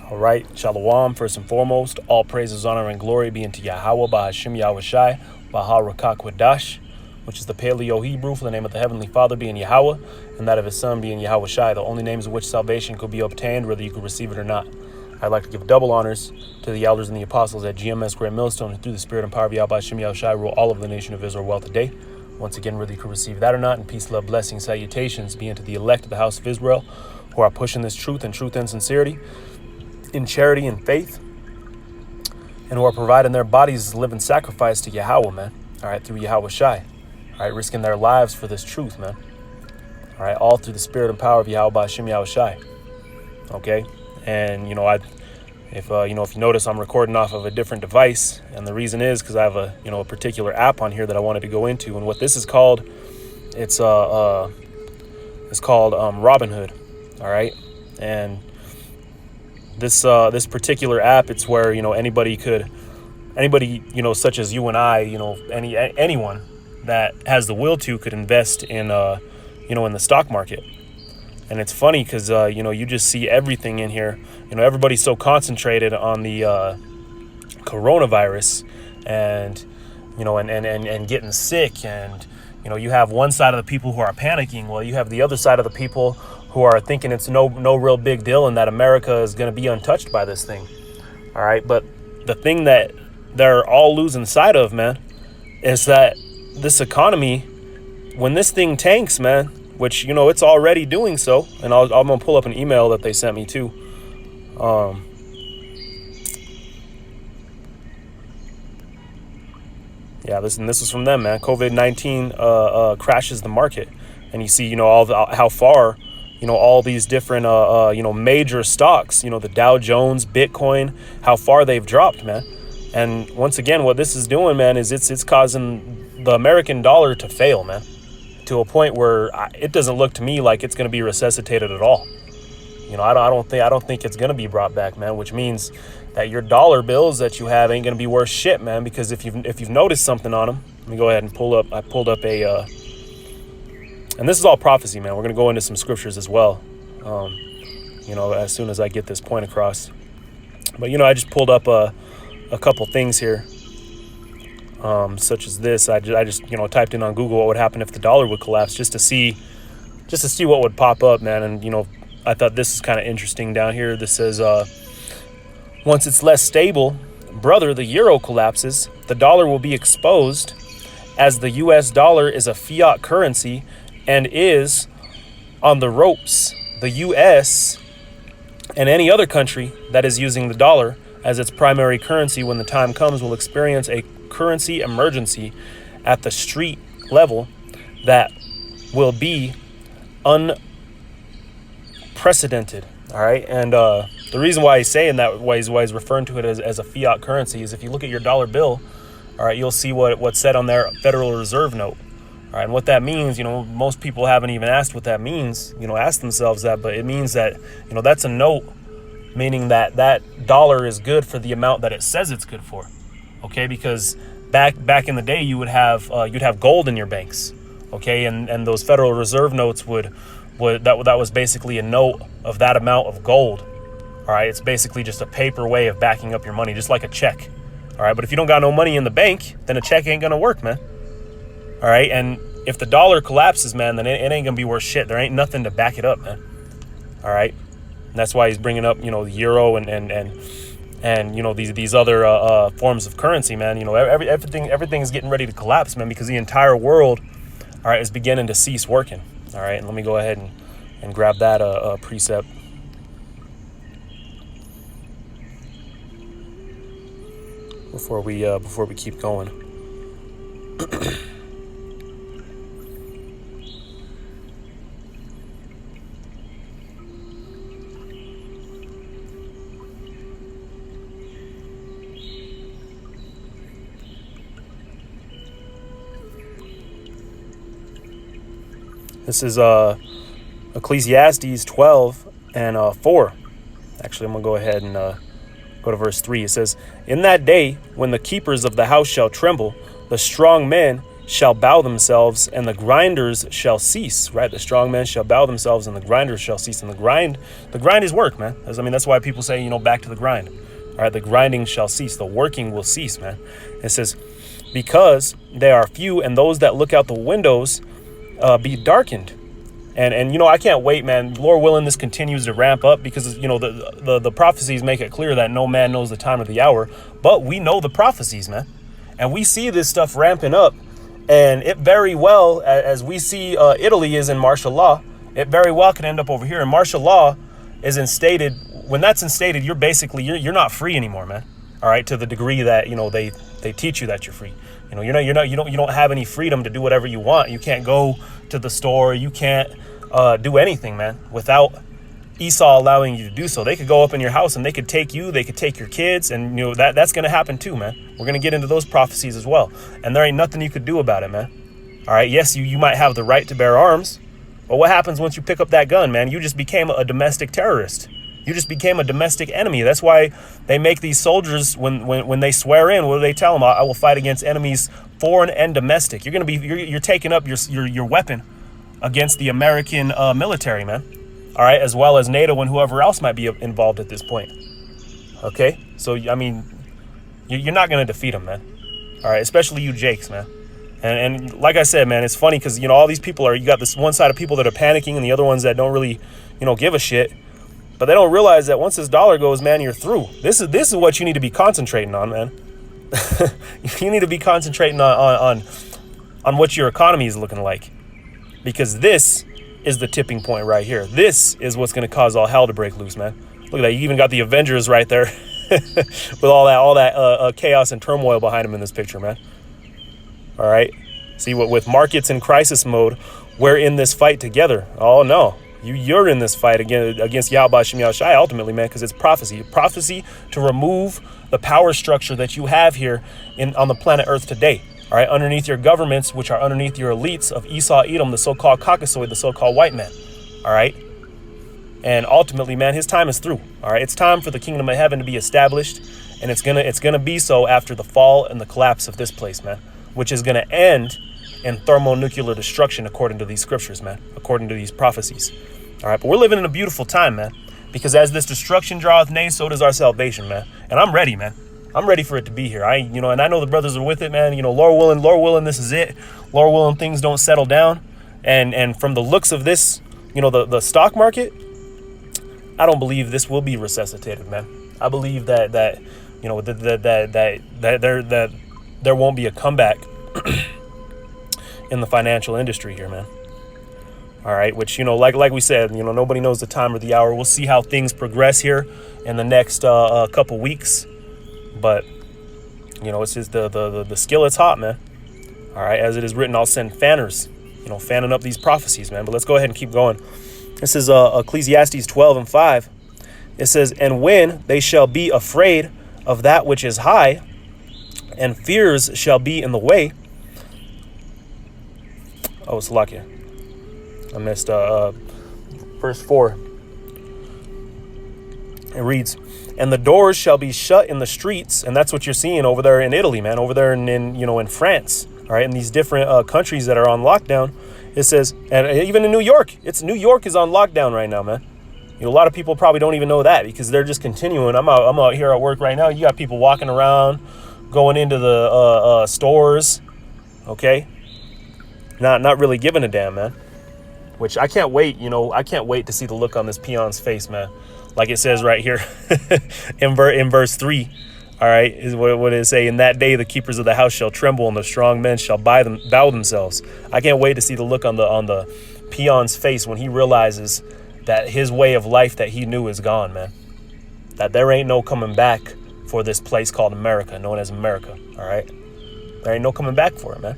All right, Shalom, first and foremost. All praises, honor, and glory be unto Yahweh, Bahashim Yahushai, Baharakak, which is the Paleo Hebrew for the name of the Heavenly Father being Yahweh, and that of his Son being Yahushai, the only names in which salvation could be obtained, whether you could receive it or not. I'd like to give double honors to the elders and the apostles at GMS Great Millstone, who through the spirit and power of Yahweh, Bahashim Yahushai, rule all of the nation of Israel well today. Once again, whether you could receive that or not, and peace, love, blessings, salutations be unto the elect of the house of Israel, who are pushing this truth and sincerity, in charity and faith, and who are providing their bodies as a living sacrifice to Yahweh, man. All right, through Yahweh Shai. All right, risking their lives for this truth, man. All right, all through the spirit and power of Yahweh Bashim Yahweh Shai. Okay, and if you notice, I'm recording off of a different device, and the reason is because I have a particular app on here that I wanted to go into, and what this is called, it's called Robinhood. All right, and this particular app, it's where anybody such as you and I, anyone that has the will to could invest in in the stock market. And it's funny because you just see everything in here. Everybody's so concentrated on the coronavirus and and getting sick, and you have one side of the people who are panicking. Well, you have the other side of the people who are thinking it's no real big deal and that America is going to be untouched by this thing. All right. But the thing that they're all losing sight of, man, is that this economy, when this thing tanks, man, which, it's already doing so. And I'm going to pull up an email that they sent me too. Yeah, this is from them, man. COVID-19 crashes the market. And you see, how far all these different, major stocks, the Dow Jones, Bitcoin, how far they've dropped, man. And once again, what this is doing, man, is it's causing the American dollar to fail, man, to a point where it doesn't look to me like it's going to be resuscitated at all. I don't think it's going to be brought back, man, which means that your dollar bills that you have ain't going to be worth shit, man, because if you've noticed something on them, let me go ahead and I pulled up a, and this is all prophecy, man. We're going to go into some scriptures as well, as soon as I get this point across. But, I just pulled up a couple things here, such as this. I just typed in on Google what would happen if the dollar would collapse, just to see what would pop up, man. And, I thought this is kind of interesting down here. This says, once it's less stable, brother, the euro collapses, the dollar will be exposed, as the U.S. dollar is a fiat currency and is on the ropes. The U.S. and any other country that is using the dollar as its primary currency when the time comes will experience a currency emergency at the street level that will be unprecedented. All right. And the reason why he's saying that, why he's referring to it as a fiat currency, is if you look at your dollar bill, all right, you'll see what's said on their Federal Reserve note. All right, and what that means, most people haven't even asked what that means, ask themselves that, but it means that, that's a note, meaning that dollar is good for the amount that it says it's good for. Okay, because back in the day, you'd have gold in your banks. Okay, and those Federal Reserve notes that was basically a note of that amount of gold. All right, it's basically just a paper way of backing up your money, just like a check. All right, but if you don't got no money in the bank, then a check ain't gonna work, man. All right, and if the dollar collapses, man, then it ain't gonna be worth shit. There ain't nothing to back it up, man. All right, and that's why he's bringing up, the euro and these other forms of currency, man. Everything is getting ready to collapse, man, because the entire world, all right, is beginning to cease working. All right, and let me go ahead and grab that precept. Before we keep going. This is Ecclesiastes 12 and 4. Actually, I'm going to go ahead and go to verse 3. It says, "In that day, when the keepers of the house shall tremble, the strong men shall bow themselves, and the grinders shall cease. Right, the strong men shall bow themselves, and the grinders shall cease. And the grind is work, man. That's why people say, back to the grind. All right, the grinding shall cease. The working will cease, man. It says, because they are few, and those that look out the windows be darkened. And I can't wait, man. Lord willing, this continues to ramp up, because the prophecies make it clear that no man knows the time or the hour, but we know the prophecies, man, and we see this stuff ramping up. And it very well, as we see Italy is in martial law, it very well could end up over here. And martial law is instated. When that's instated, you're not free anymore, man. All right, to the degree that they teach you that you're free. You don't have any freedom to do whatever you want. You can't go to the store. You can't do anything, man, without Esau allowing you to do so. They could go up in your house and they could take you. They could take your kids, and that's going to happen too, man. We're going to get into those prophecies as well, and there ain't nothing you could do about it, man. All right, yes, you might have the right to bear arms, but what happens once you pick up that gun, man? You just became a domestic terrorist. You just became a domestic enemy. That's why they make these soldiers, when they swear in, what do they tell them? I will fight against enemies foreign and domestic. You're taking up your weapon against the American military, man. All right, as well as NATO and whoever else might be involved at this point. Okay, so I mean, you're not gonna defeat them, man. All right, especially you Jakes, man. And like I said, man, it's funny because all these people you got this one side of people that are panicking and the other ones that don't really give a shit. But they don't realize that once this dollar goes, man, you're through. This is what you need to be concentrating on, man. You need to be concentrating on what your economy is looking like, because this is the tipping point right here. This is what's going to cause all hell to break loose, man. Look at that. You even got the Avengers right there with all that chaos and turmoil behind them in this picture, man. All right. See, with markets in crisis mode, we're in this fight together. Oh, no. You're in this fight against Yahweh Shem Yahushai ultimately, man, because it's prophecy. Prophecy to remove the power structure that you have here on the planet Earth today. All right, underneath your governments, which are underneath your elites of Esau, Edom, the so-called Caucasoid, the so-called white man. All right. And ultimately, man, his time is through. All right. It's time for the kingdom of heaven to be established. And it's gonna be so after the fall and the collapse of this place, man, which is gonna end in thermonuclear destruction, according to these scriptures, man, according to these prophecies. All right. But we're living in a beautiful time, man, because as this destruction draweth nigh, so does our salvation, man. And I'm ready, man. I'm ready for it to be here. And I know the brothers are with it, man. Lord willing, this is it. Lord willing, things don't settle down. And from the looks of this, the stock market, I don't believe this will be resuscitated, man. I believe that there won't be a comeback in the financial industry here, man. All right, which like we said, nobody knows the time or the hour. We'll see how things progress here in the next couple weeks. But, it's just the skillet's hot, man. All right, as it is written, I'll send fanners, fanning up these prophecies, man. But let's go ahead and keep going. This is Ecclesiastes 12:5. It says, and when they shall be afraid of that which is high, and fears shall be in the way. Oh, it's lucky. I missed verse 4. It reads, and the doors shall be shut in the streets. And that's what you're seeing over there in Italy, man, over there in France. All right. In these different countries that are on lockdown, it says, and even in New York, New York is on lockdown right now, man. A lot of people probably don't even know that because they're just continuing. I'm out here at work right now. You got people walking around, going into the stores. OK, not really giving a damn, man, which I can't wait. I can't wait to see the look on this peon's face, man. Like it says right here in verse 3, all right, is what it say? In that day, the keepers of the house shall tremble, and the strong men shall bow themselves. I can't wait to see the look on the peon's face when he realizes that his way of life that he knew is gone, man. That there ain't no coming back for this place called America, known as America, all right? There ain't no coming back for it, man.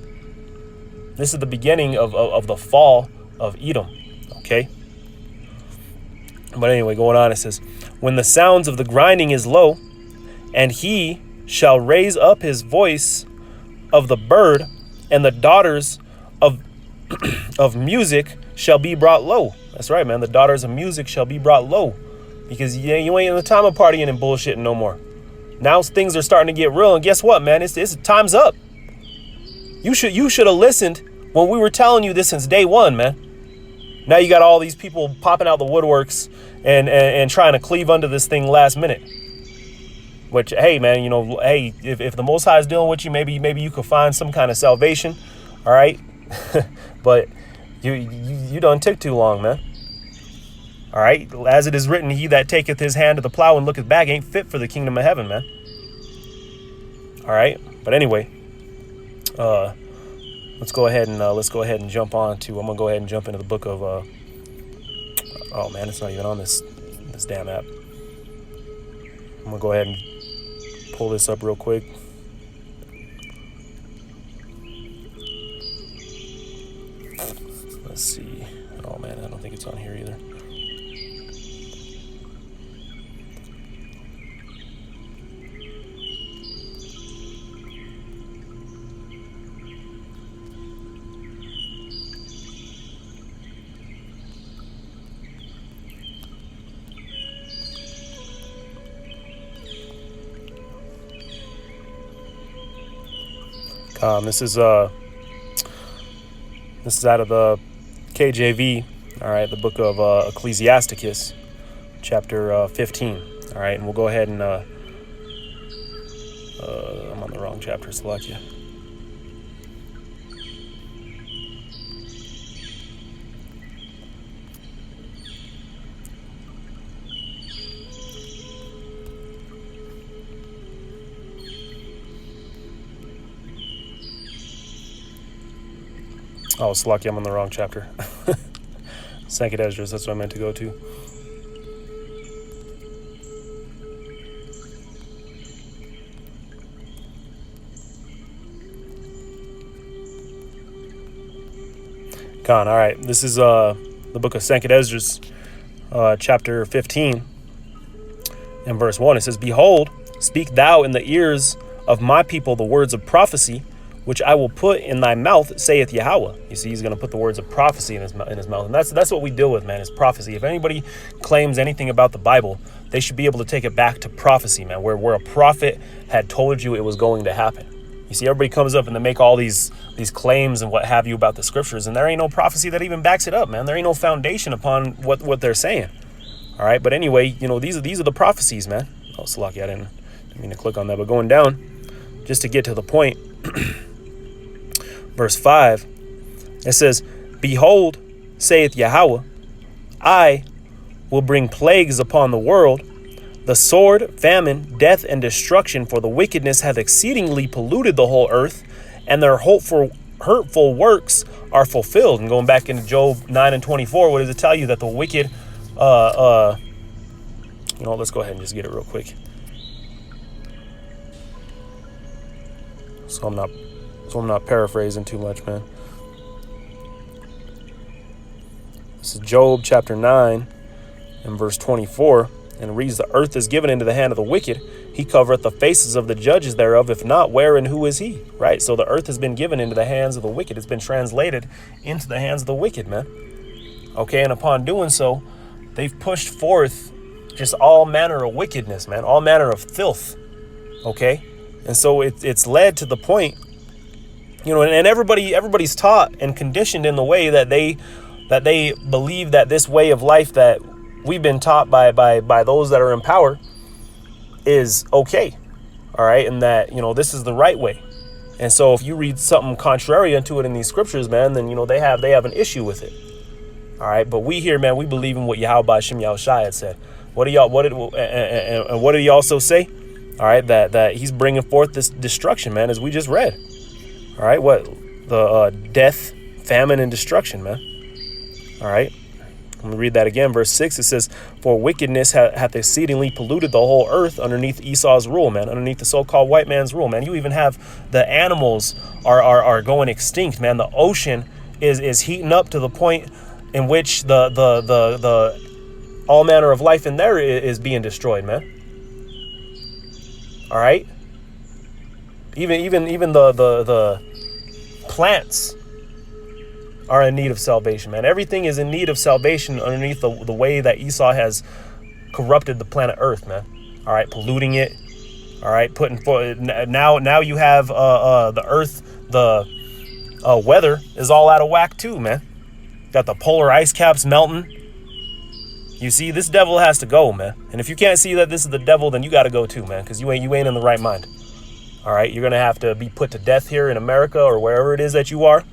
This is the beginning of the fall of Edom, okay? But anyway, going on, it says, when the sounds of the grinding is low, and he shall raise up his voice of the bird, and the daughters of of music shall be brought low. That's right, man. The daughters of music shall be brought low, because you ain't in the time of partying and bullshitting no more. Now things are starting to get real, and guess what, man? It's time's up. You should have listened when we were telling you this since day one, man. Now you got all these people popping out the woodworks and trying to cleave under this thing last minute. Which, hey, man, hey, if the Most High is dealing with you, maybe you could find some kind of salvation. All right. But you done took too long, man. All right. As it is written, he that taketh his hand to the plow and looketh back ain't fit for the kingdom of heaven, man. All right. But anyway, let's go ahead and jump on to, I'm going to go ahead and jump into the book of, oh man, it's not even on this damn app. I'm going to go ahead and pull this up real quick. Let's see. Oh man, I don't think it's on here either. This is out of the KJV, all right, the book of Ecclesiasticus, chapter 15, all right, and we'll go ahead and I'm on the wrong chapter, Salakia. Oh, Salakia, I'm on the wrong chapter. Second Esdras, that's what I meant to go to. All right. This is the book of Second Esdras, chapter 15, and verse 1. It says, "Behold, speak thou in the ears of my people the words of prophecy, which I will put in thy mouth, saith Yahweh." You see, he's going to put the words of prophecy in his mouth. And that's what we deal with, man, is prophecy. If anybody claims anything about the Bible, they should be able to take it back to prophecy, man, where a prophet had told you it was going to happen. You see, everybody comes up and they make all these claims and what have you about the scriptures, and there ain't no prophecy that even backs it up, man. There ain't no foundation upon what they're saying. All right, but anyway, these are the prophecies, man. Oh, Salaki, I didn't mean to click on that, but going down, just to get to the point, verse 5, it says, "Behold, saith Yahweh, I will bring plagues upon the world, the sword, famine, death, and destruction, for the wickedness hath exceedingly polluted the whole earth, and their hurtful works are fulfilled." And going back into Job 9 and 24, what does it tell you? That the wicked, let's go ahead and just get it real quick. So I'm not paraphrasing too much, man. This is Job chapter 9 and verse 24. And it reads, "The earth is given into the hand of the wicked. He covereth the faces of the judges thereof. If not, where and who is he?" Right? So the earth has been given into the hands of the wicked. It's been translated into the hands of the wicked, man. Okay, and upon doing so, they've pushed forth just all manner of wickedness, man. All manner of filth. Okay? And so it's led to the point, and everybody's taught and conditioned in the way that they believe that this way of life that we've been taught by those that are in power is okay. All right. And that, this is the right way. And so if you read something contrary unto it in these scriptures, man, then, they have an issue with it. All right. But we here, man, we believe in what Yahweh Hashem Yahushua had said. What did he also say? All right. That he's bringing forth this destruction, man, as we just read. All right. What? The death, famine, and destruction, man. All right. Let me read that again. Verse 6, it says, "For wickedness hath exceedingly polluted the whole earth underneath Esau's rule," man, underneath the so-called white man's rule, man. You even have the animals are going extinct, man. The ocean is heating up to the point in which the all manner of life in there is being destroyed, man. All right. Even the plants are in need of salvation, man. Everything is in need of salvation underneath the way that Esau has corrupted the planet Earth, man. All right, polluting it. All right, putting for now you have the earth, the Weather is all out of whack too, man. Got the polar ice caps melting. You see, this devil has to go, man. And if you can't see that this is the devil, then you got to go too, man, because you ain't in the right mind. All right, you're gonna have to be put to death here in America or wherever it is that you are,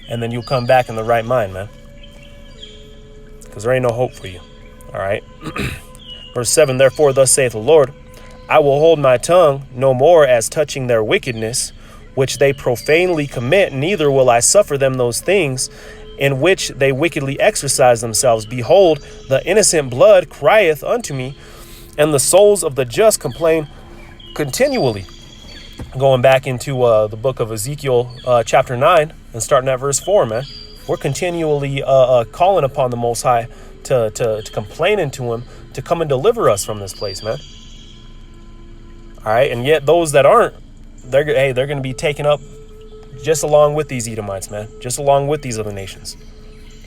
and then you'll come back in the right mind, man. Because there ain't no hope for you. All right. Verse 7, therefore, thus saith the Lord, I will hold my tongue no more as touching their wickedness, which they profanely commit, neither will I suffer them those things in which they wickedly exercise themselves. Behold, the innocent blood crieth unto me, and the souls of the just complain continually. Going back into the book of Ezekiel, chapter 9, and starting at verse 4, man. We're continually calling upon the Most High to complaining to him to come and deliver us from this place, man. All right, and yet those that aren't, they're going to be taken up just along with these Edomites, man. Just along with these other nations.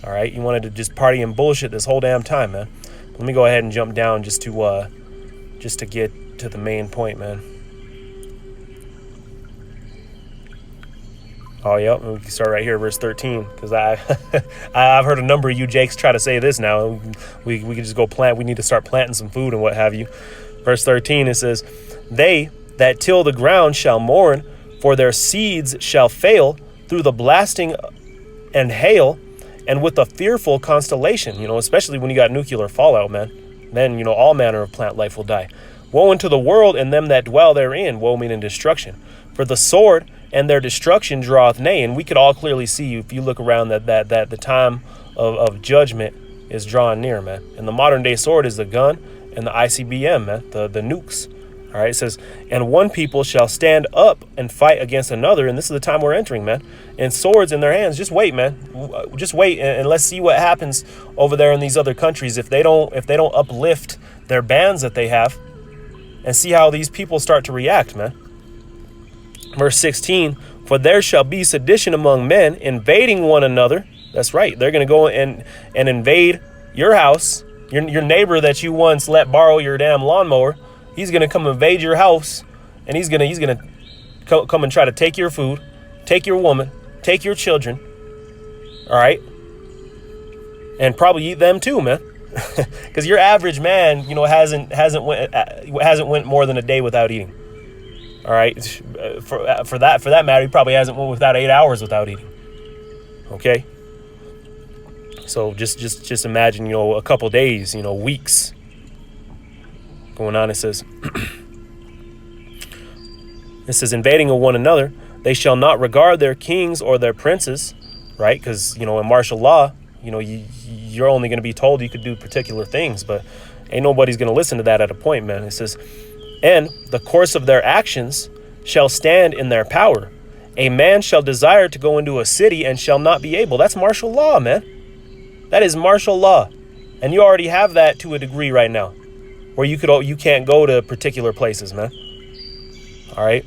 All right, you wanted to just party and bullshit this whole damn time, man. Let me go ahead and jump down just to get to the main point, man. Oh, yep, we can start right here, verse 13, because I've heard a number of you Jakes try to say this now. We can just go plant. We need to start planting some food and what have you. Verse 13, it says, they that till the ground shall mourn, for their seeds shall fail through the blasting and hail, and with a fearful constellation, especially when you got nuclear fallout, man. Then, all manner of plant life will die. Woe unto the world and them that dwell therein, woe meaning destruction. For the sword and their destruction draweth nigh. And we could all clearly see, if you look around, that the time of judgment is drawing near, man. And the modern day sword is the gun and the ICBM, man, the nukes. All right, it says, and one people shall stand up and fight against another. And this is the time we're entering, man. And swords in their hands. Just wait, man. Just wait, and let's see what happens over there in these other countries if they don't uplift their bands that they have, and see how these people start to react, man. Verse 16, for there shall be sedition among men, invading one another. That's right. They're going to go and invade your house, your neighbor that you once let borrow your damn lawnmower. He's going to come invade your house, and he's going to come and try to take your food, take your woman, take your children. All right. And probably eat them too, man. Because your average man, hasn't went more than a day without eating. All right. For that matter, he probably hasn't went without 8 hours without eating. Okay. So just imagine, a couple days, weeks going on. It says, invading of one another, they shall not regard their kings or their princes, right? Because, in martial law, you're only going to be told you could do particular things, but ain't nobody's going to listen to that at a point, man. It says, and the course of their actions shall stand in their power. A man shall desire to go into a city and shall not be able. That's martial law, man. That is martial law. And you already have that to a degree right now, where you can't go to particular places, man. All right.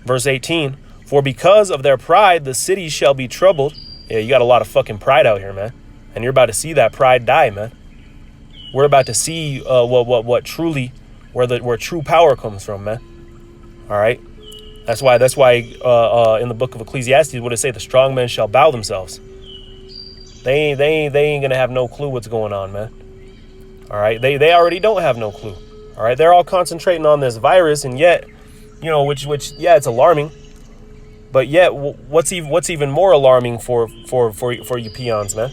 Verse 18, for because of their pride, the city shall be troubled. Yeah, you got a lot of fucking pride out here, man. And you're about to see that pride die, man. We're about to see what truly, where true power comes from, man. All right. That's why in the book of Ecclesiastes, what it say? The strong men shall bow themselves. They ain't gonna have no clue what's going on, man. All right. They already don't have no clue. All right. They're all concentrating on this virus, and yet, which yeah, it's alarming. But yet, what's even more alarming for you peons, man?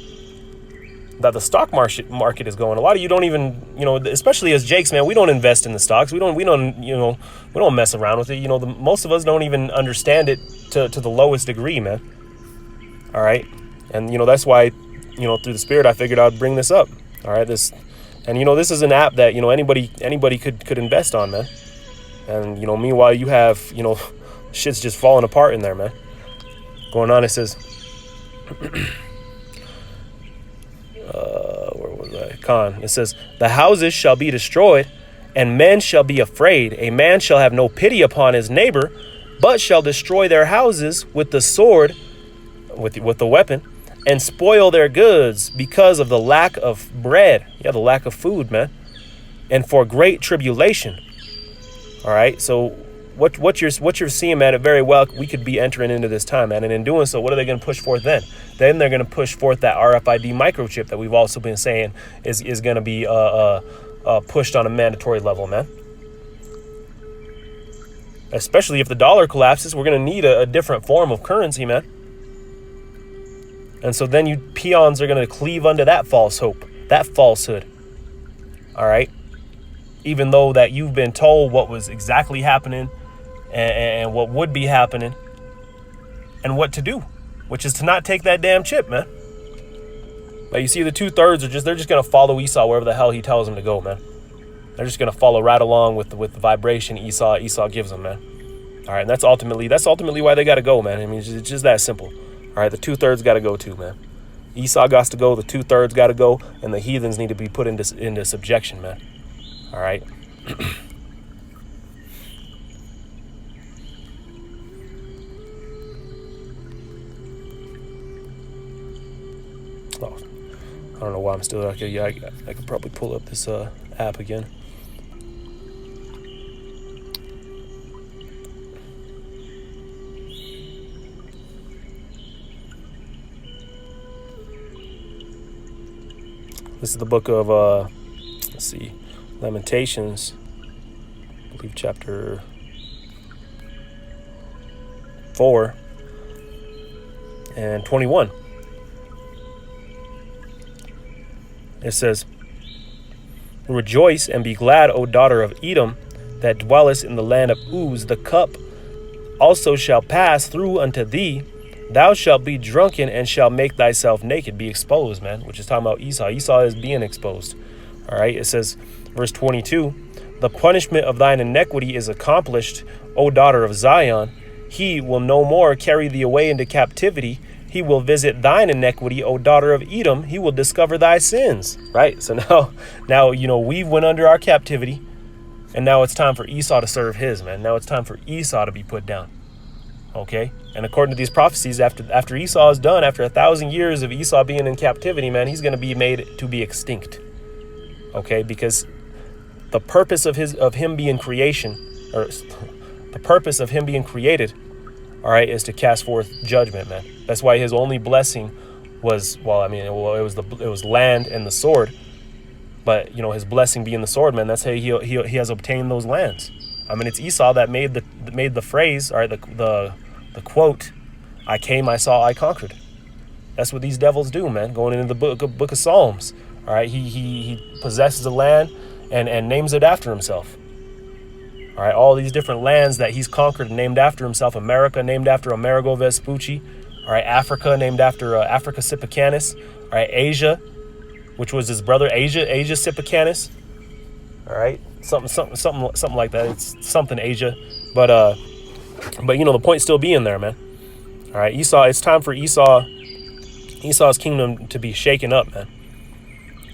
That the stock market is going. A lot of you don't even, especially as Jakes, man, we don't invest in the stocks. We don't mess around with it. Most of us don't even understand it to the lowest degree, man. All right. And, that's why, through the Spirit, I figured I'd bring this up. All right. This is an app that, anybody could invest on, man. And, meanwhile, you have, shit's just falling apart in there, man. Going on, it says, where was I? It says, the houses shall be destroyed, and men shall be afraid. A man shall have no pity upon his neighbor, but shall destroy their houses with the sword, with the weapon, and spoil their goods because of the lack of bread. Yeah, the lack of food, man. And for great tribulation. All right, so what you're seeing, man, it very well we could be entering into this time, man. And in doing so, what are they going to push forth then? Then they're going to push forth that RFID microchip that we've also been saying is going to be pushed on a mandatory level, man. Especially if the dollar collapses, we're going to need a different form of currency, man. And so then you peons are going to cleave under that false hope, that falsehood. All right. Even though that you've been told what was exactly happening and what would be happening and what to do, which is to not take that damn chip, man. But you see, the 2/3 they're just going to follow Esau wherever the hell he tells them to go, man. They're just going to follow right along with the vibration Esau gives them, man. All right. And that's ultimately why they got to go, man. I mean, it's just that simple. All right. The 2/3 got to go too, man. Esau got to go. The 2/3 got to go. And the heathens need to be put into subjection, man. All right. Oh, I don't know why I'm still okay. Yeah, I could probably pull up this app again. This is the book of let's see, Lamentations, I believe chapter 4 and 21. It says, "Rejoice and be glad, O daughter of Edom, that dwellest in the land of Uz. The cup also shall pass through unto thee. Thou shalt be drunken and shalt make thyself naked," be exposed, man, which is talking about Esau. Esau is being exposed. All right. It says, verse 22, "The punishment of thine iniquity is accomplished, O daughter of Zion. He will no more carry thee away into captivity. He will visit thine iniquity, O daughter of Edom. He will discover thy sins." Right. So now, we went under our captivity, and now it's time for Esau to serve his, man. Now it's time for Esau to be put down. Okay. And according to these prophecies, after Esau is done, after 1,000 years of Esau being in captivity, man, he's going to be made to be extinct. Okay. Because the purpose of him being created, all right, is to cast forth judgment, man. That's why his only blessing was, it was land and the sword. But his blessing being the sword, man. That's how he has obtained those lands. I mean, it's Esau that made the phrase, all right, the quote, "I came, I saw, I conquered." That's what these devils do, man. Going into the book of Psalms, all right, he possesses a land and names it after himself. All right, all these different lands that he's conquered and named after himself. America named after Amerigo Vespucci. All right, Africa named after Africa Sippacanus. All right, Asia, which was his brother, Asia Sippacanus. All right, something like that. It's something Asia, but the point still being there, man. All right, Esau. It's time for Esau's kingdom to be shaken up, man.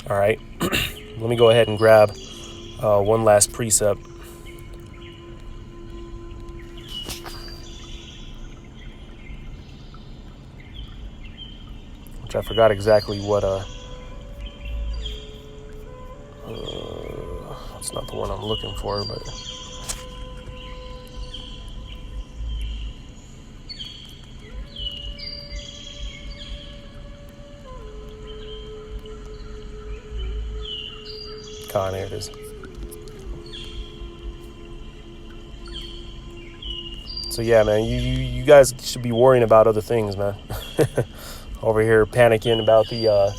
All right, let me go ahead and grab one last precept. I forgot exactly what it's not the one I'm looking for, but here it is. So yeah, man, you guys should be worrying about other things, man. Over here panicking about the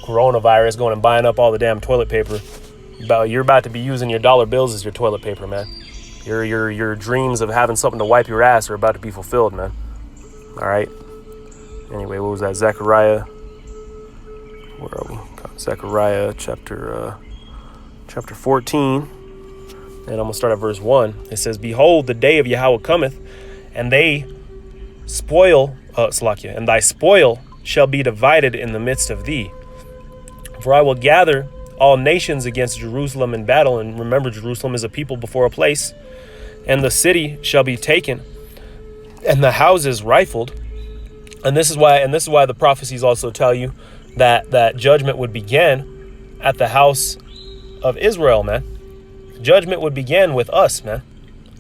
coronavirus, going and buying up all the damn toilet paper. You're about to be using your dollar bills as your toilet paper, man. Your dreams of having something to wipe your ass are about to be fulfilled, man. All right. Anyway, what was that? Zechariah. Where are we? Zechariah chapter 14. And I'm gonna start at verse 1. It says, "Behold, the day of Yahweh cometh, and they spoil, and thy spoil shall be divided in the midst of thee. For I will gather all nations against Jerusalem in battle." And remember, Jerusalem is a people before a place. "And the city shall be taken, and the houses rifled." And this is why the prophecies also tell you that judgment would begin at the house of Israel, man. Judgment would begin with us, man.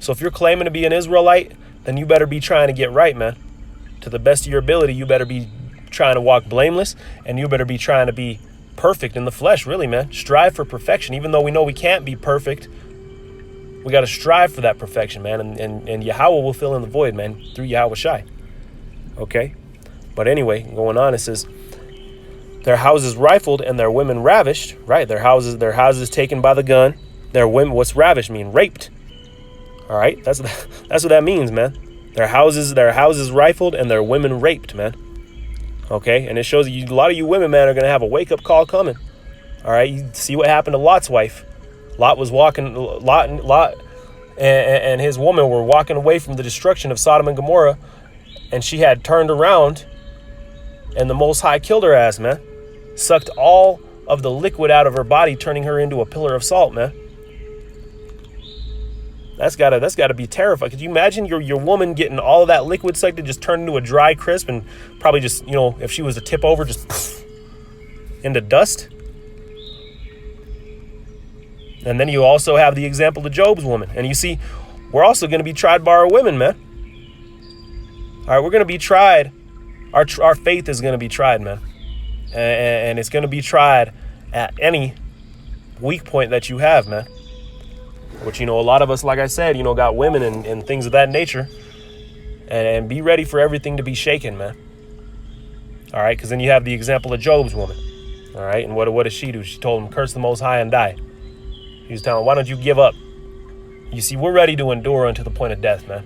So if you're claiming to be an Israelite, then you better be trying to get right, man. To the best of your ability, you better be trying to walk blameless, and you better be trying to be perfect in the flesh, really, man. Strive for perfection. Even though we know we can't be perfect, we got to strive for that perfection, man. And Yahweh will fill in the void, man, through Yahweh Shai. Okay? But anyway, going on, it says, their houses rifled and their women ravished. Right, their houses taken by the gun. Their women, what's ravished mean? Raped. All right, that's what that means, man. Their houses rifled and their women raped, man. Okay, and it shows you a lot of you women, man, are gonna have a wake up call coming. All right, you see what happened to Lot's wife. Lot and his woman were walking away from the destruction of Sodom and Gomorrah, and she had turned around, and the Most High killed her ass, man. Sucked all of the liquid out of her body, turning her into a pillar of salt, man. That's gotta be terrifying. Could you imagine your woman getting all of that liquid sucked and just turned into a dry crisp, and probably just, if she was to tip over, just into dust? And then you also have the example of Job's woman. And you see, we're also going to be tried by our women, man. All right, we're going to be tried. Our faith is going to be tried, man. And it's going to be tried at any weak point that you have, man. Which, a lot of us, like I said, got women and things of that nature. And be ready for everything to be shaken, man. All right, because then you have the example of Job's woman. All right, and what did she do? She told him, curse the Most High and die. He was telling him, why don't you give up? You see, we're ready to endure unto the point of death, man.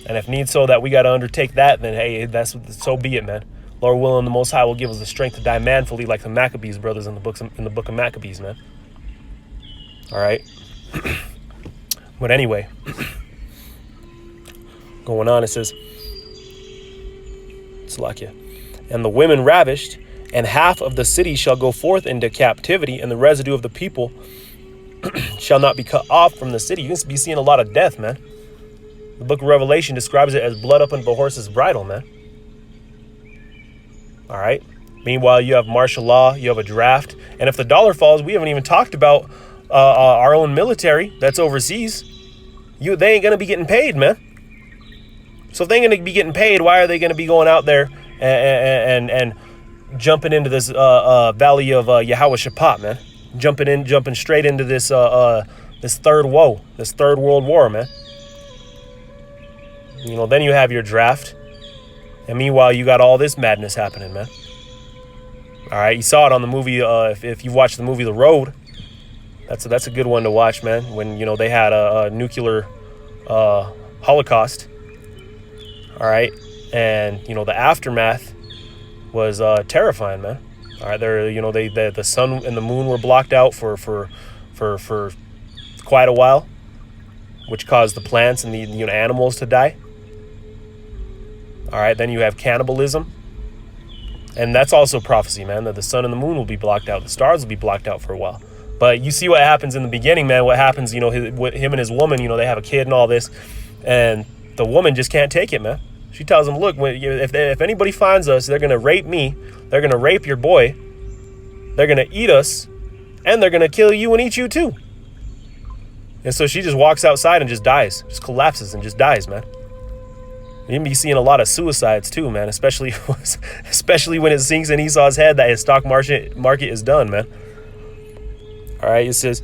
And if need so that we got to undertake that, then hey, so be it, man. Lord willing, the Most High will give us the strength to die manfully like the Maccabees brothers in the book of Maccabees, man. All right. But anyway, going on, it says, Salakia, and the women ravished, and half of the city shall go forth into captivity, and the residue of the people shall not be cut off from the city. You're going to be seeing a lot of death, man. The book of Revelation describes it as blood up into a horse's bridle, man. All right. Meanwhile, you have martial law, you have a draft, and if the dollar falls, we haven't even talked about our own military that's overseas. They ain't going to be getting paid, man. So if they ain't going to be getting paid, why are they going to be going out there and jumping into this valley of Yahweh Shaphat, man? Jumping straight into this third world war, man. Then you have your draft, and meanwhile you got all this madness happening, man. All right, you saw it on the movie. If you watched the movie The Road, that's a good one to watch, man. When they had a nuclear holocaust. All right, and the aftermath was terrifying, man. All right, the sun and the moon were blocked out for quite a while, which caused the plants and the animals to die. All right, then you have cannibalism, and that's also prophecy, man. That the sun and the moon will be blocked out, the stars will be blocked out for a while. But you see what happens in the beginning, man. What happens, him and his woman, they have a kid and all this, and the woman just can't take it, man. She tells him, look, if anybody finds us, they're going to rape me. They're going to rape your boy. They're going to eat us. And they're going to kill you and eat you too. And so she just walks outside and just dies. Just collapses and just dies, man. You're going to be seeing a lot of suicides too, man. Especially when it sinks in Esau's head that his stock market is done, man. All right, it says,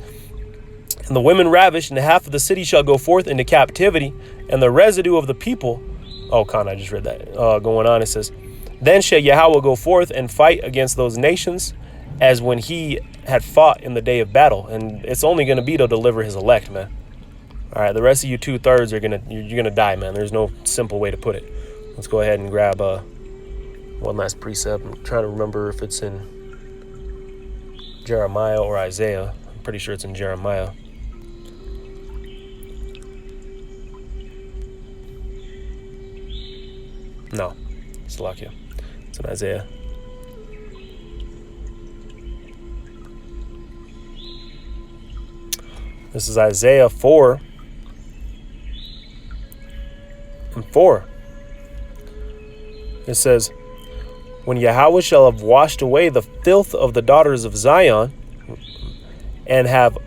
and the women ravished, and half of the city shall go forth into captivity, and the residue of the people... Oh, I just read that. Going on, it says, then shall Yahweh go forth and fight against those nations as when he had fought in the day of battle. And it's only going to be to deliver his elect, man. All right, the rest of you 2/3 you're gonna die, man. There's no simple way to put it. Let's go ahead and grab one last precept. I'm trying to remember if it's in Jeremiah or Isaiah. I'm pretty sure it's in Jeremiah. No, Salakia. It's in Isaiah. This is Isaiah 4 and 4. It says, when Yahweh shall have washed away the filth of the daughters of Zion, and have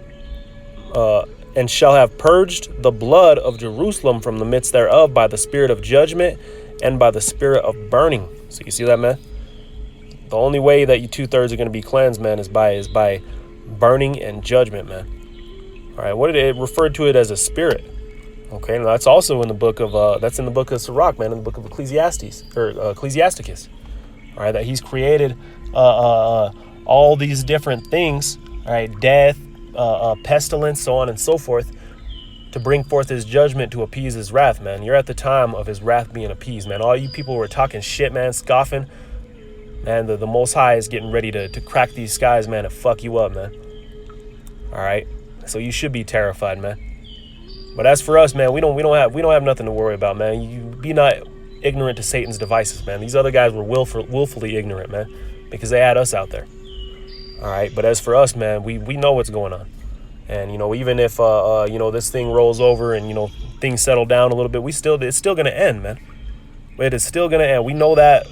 and shall have purged the blood of Jerusalem from the midst thereof by the spirit of judgment and by the spirit of burning. So you see that, man? The only way that you 2/3 are going to be cleansed, man, is by burning and judgment, man. All right, what did it refer to it as a spirit? Okay, and that's also in the book of that's in the book of Sirach, man, in the book of Ecclesiastes or Ecclesiasticus. All right, that he's created all these different things, all right, death, pestilence, so on and so forth, to bring forth his judgment to appease his wrath, man. You're at the time of his wrath being appeased, man. All you people who are talking shit, man, scoffing, man, the Most High is getting ready to crack these skies, man, and fuck you up, man. All right, so you should be terrified, man. But as for us, man, we don't have nothing to worry about, man. You be not ignorant to Satan's devices, man. These other guys were willfully ignorant, man, because they had us out there. All right, but as for us, man, we know what's going on. And, you know, even if, you know, this thing rolls over and, you know, things settle down a little bit, it's still going to end, man. It is still going to end. We know that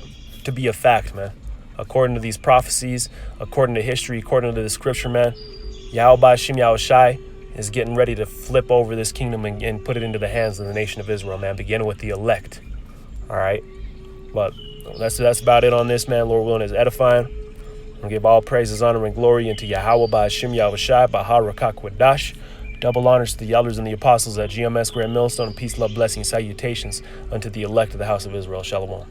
to be a fact, man. According to these prophecies, according to history, according to the scripture, man, Yahweh Shem Yahushai is getting ready to flip over this kingdom and put it into the hands of the nation of Israel, man, beginning with the elect. All right. But that's about it on this, man. Lord willing, is edifying. I give all praises, honor, and glory unto Yahweh by Hashem Yahushai, by Harakak. Double honors to the elders and the apostles at GMS Grand Millstone, and peace, love, blessings, salutations unto the elect of the house of Israel. Shalom.